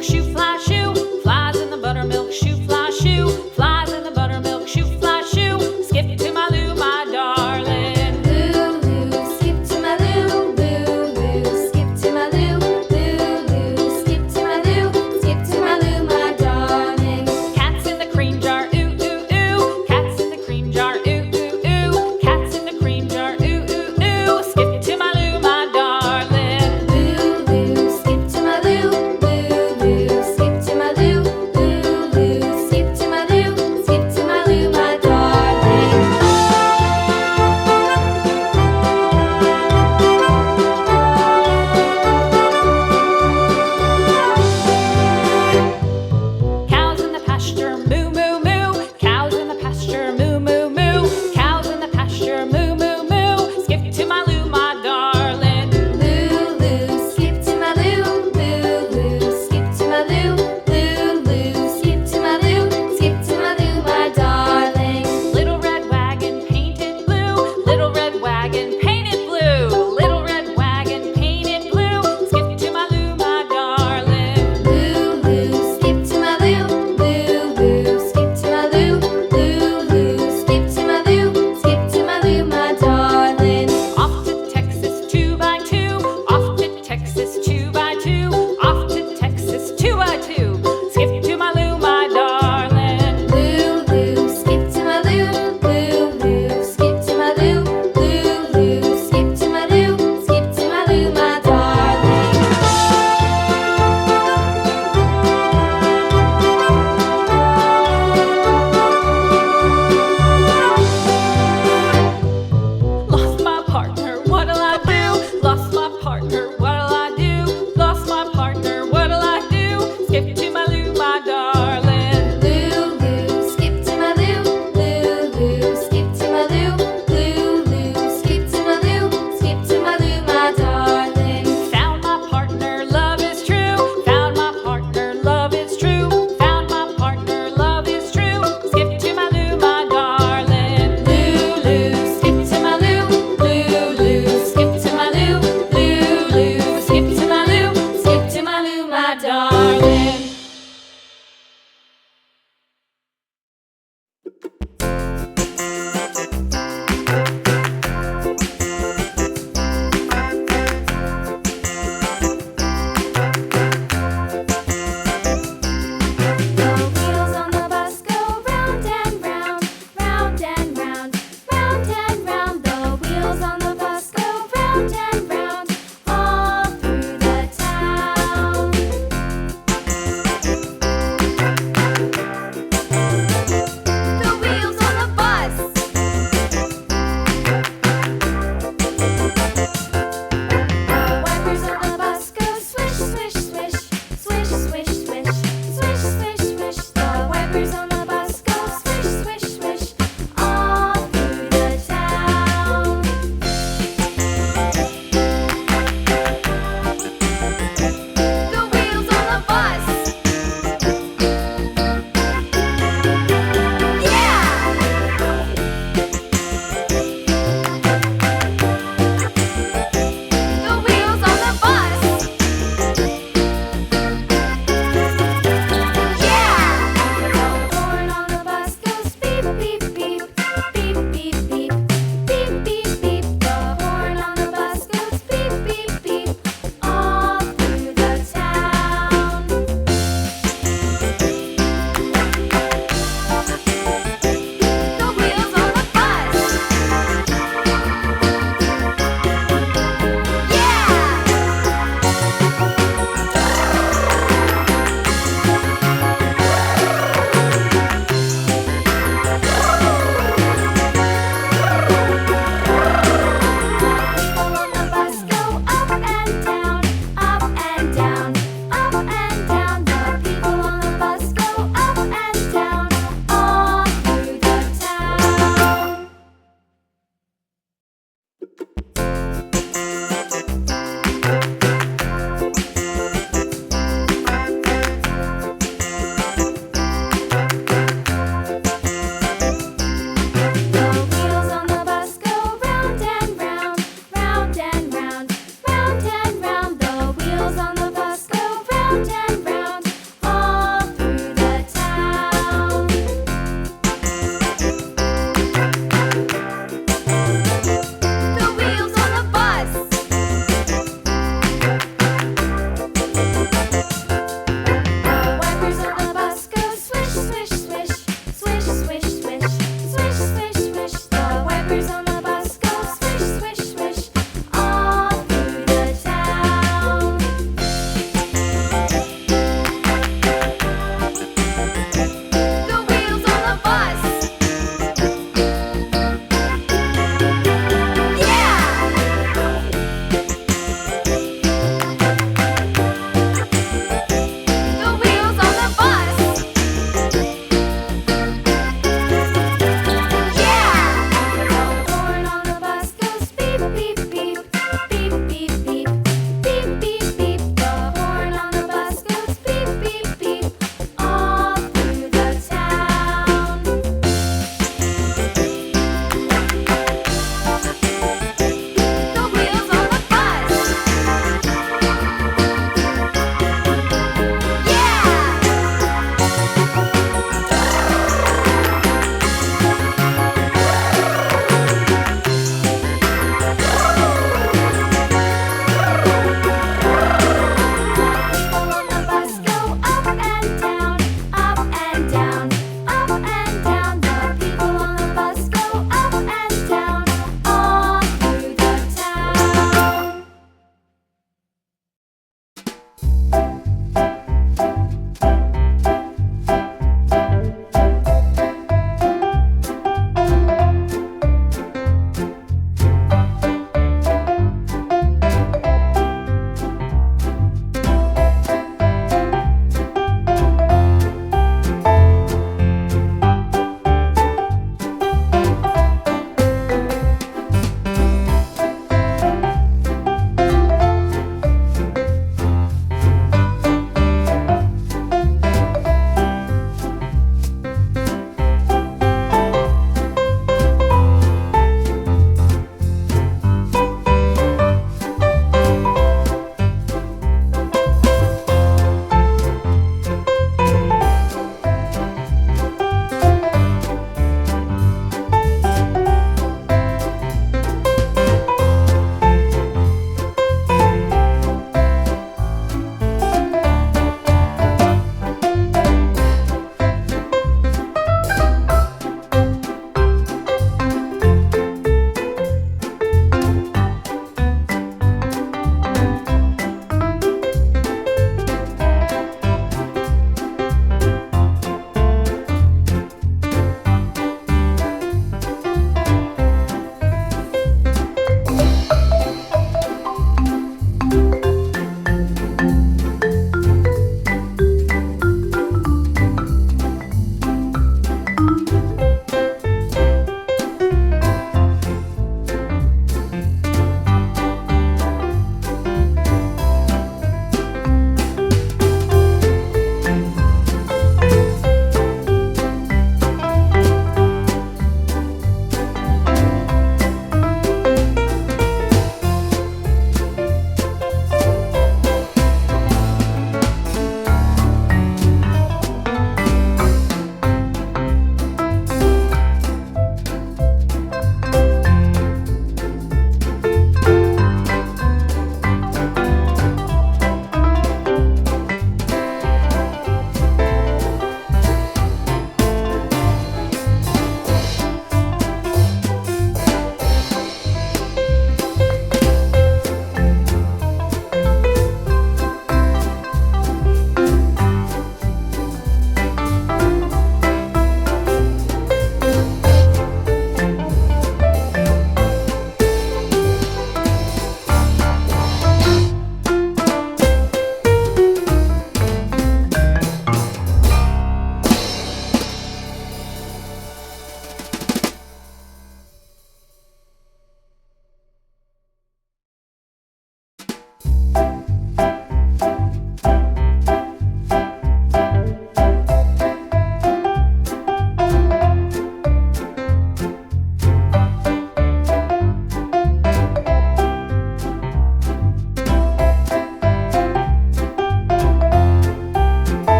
buttermilk shoe fly shoe. Flies in the buttermilk shoe fly shoe. Flies in the buttermilk shoe fly shoe. Skip to my Lou, my darling. Lou, skip to my Lou, Lou, skip to my Lou, Lou, skip to my Lou, skip to my Lou, my darling. Cats in the cream jar, ooh, ooh, ooh. Cats in the cream jar, ooh, ooh, ooh. Cats in the cream jar, ooh, ooh, ooh. Skip to my Lou, my darling. Lou, skip to my Lou, Lou, skip to my Lou, Lou, skip to my Lou, skip to my Lou, my darling. Cows in the pasture, moo, moo, moo. Cows in the pasture, moo, moo, moo. Cows in the pasture, moo, moo, moo. Skip to my Lou, my darling. Lou, skip to my Lou, Lou, skip to my Lou, Lou, skip to my Lou, skip to my Lou, my darling. Little red wagon painted blue. Little red wagon painted blue. Little red wagon painted blue. Skip to my Lou, my darling. Lou, skip to my Lou, Lou, skip to my Lou, Lou, skip to my Lou, skip to my Lou, my darling. Off to Texas 2x2. Off to Texas 2x2. Off to Texas 2x2. Skip to my Lou, my darling. Lou, skip to my Lou, Lou, skip to my Lou, Lou, skip to my Lou, skip to my Lou, my darling. Lost my partner, what'll I do? Lost my partner, what'll I do? Lost my partner, what'll I do? Skip to my Lou, my darling. Lou, skip to my Lou, Lou, skip to my Lou, Lou, skip to my Lou, skip to my Lou, my darling. Found my partner, love is true. Found my partner, love is true. Found my partner, love is true. Skip to my Lou, my darling. Lou, skip to my Lou, Lou, skip to my Lou, Lou, skip to my Lou, skip to my Lou, my darling.